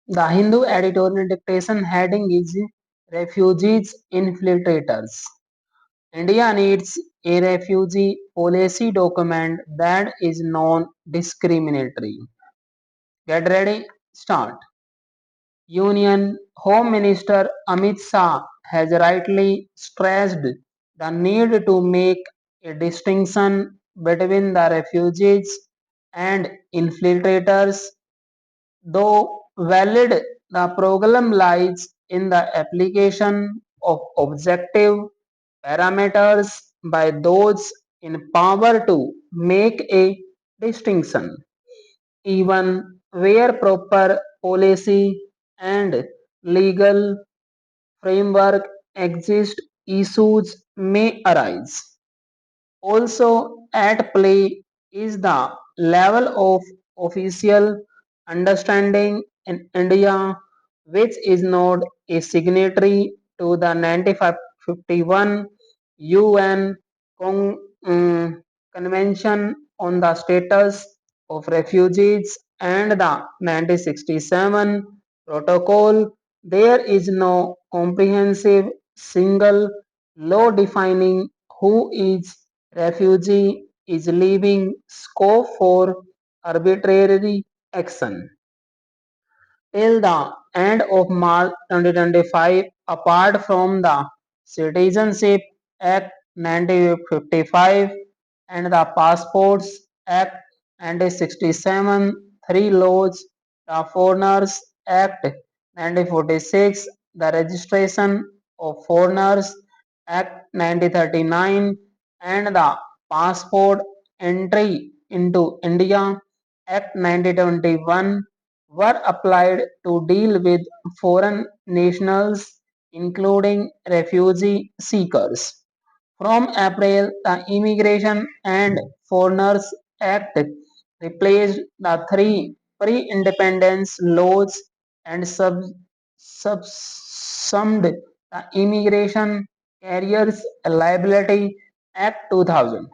The Hindu editorial dictation heading is Refugees Infiltrators. India needs a refugee policy document that is non-discriminatory. Get ready, start. Union Home Minister Amit Shah has rightly stressed the need to make a distinction between the refugees and infiltrators. Though valid, the problem lies in the application of objective parameters by those in power to make a distinction. Even where proper policy and legal framework exist, issues may arise. Also at play is the level of official understanding in India, which is not a signatory to the 1951 UN Convention on the Status of Refugees and the 1967 Protocol. There is no comprehensive single law defining who is refugee is leaving scope for arbitrary action. Till the end of March 2025, apart from the Citizenship Act 1955 and the Passports Act 1967, three laws, the Foreigners Act 1946, the Registration of Foreigners Act 1939, and the Passport Entry into India Act 1921 were applied to deal with foreign nationals, including refugee seekers. From April, the Immigration and Foreigners Act replaced the three pre-independence laws and subsumed the Immigration Carriers Liability Act 2000.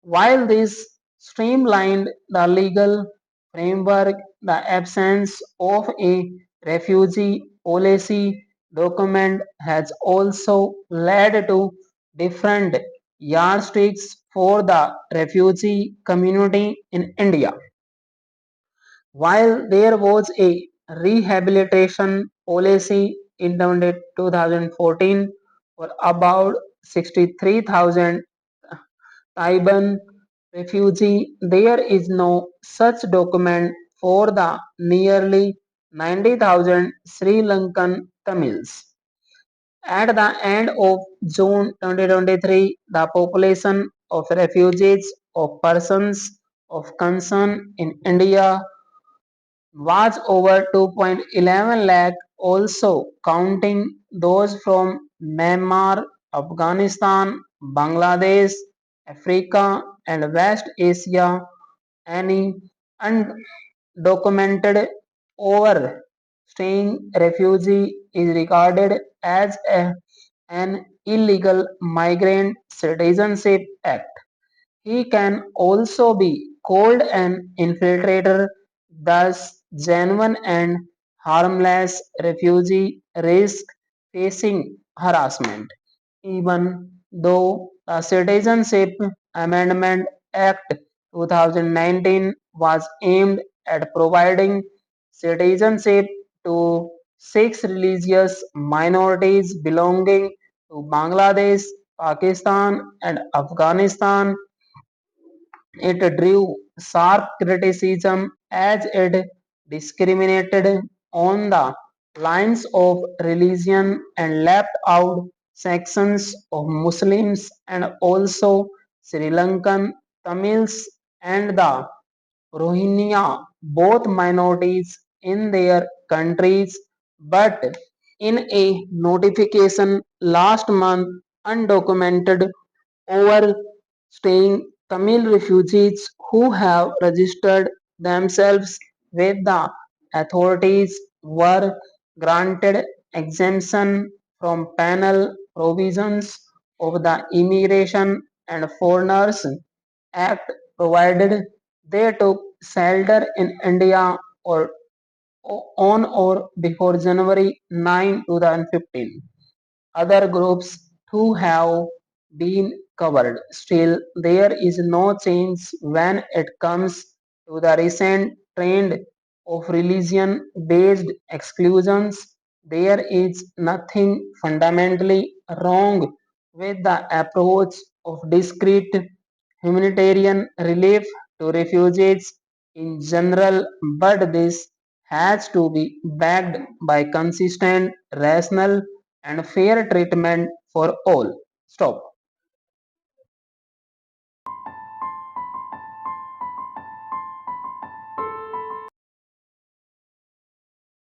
While this streamlined the legal framework, the absence of a refugee policy document has also led to different yardsticks for the refugee community in India. While there was a rehabilitation policy in 2014 for about 63,000 Taiwan refugee, there is no such document for the nearly 90,000 Sri Lankan Tamils. At the end of June 2023, the population of refugees of persons of concern in India was over 2.11 lakh, also counting those from Myanmar, Afghanistan, Bangladesh, Africa, and West Asia. Any undocumented overstaying refugee is regarded as an illegal migrant citizenship act. He can also be called an infiltrator, thus genuine and harmless refugee risk facing harassment. Even though the Citizenship Amendment Act 2019 was aimed at providing citizenship to six religious minorities belonging to Bangladesh, Pakistan, and Afghanistan, it drew sharp criticism as it discriminated on the lines of religion and left out sections of Muslims and also Sri Lankan Tamils and the Rohingya, both minorities in their countries, but in a notification last month, undocumented overstaying Tamil refugees who have registered themselves with the authorities were granted exemption from penal provisions of the Immigration and Foreigners Act provided they took shelter in India or on or before January 9, 2015. Other groups too have been covered. Still, there is no change when it comes to the recent trend of religion based exclusions. There is nothing fundamentally wrong with the approach of discrete humanitarian relief to refugees in general, but this has to be backed by consistent, rational, and fair treatment for all. Stop.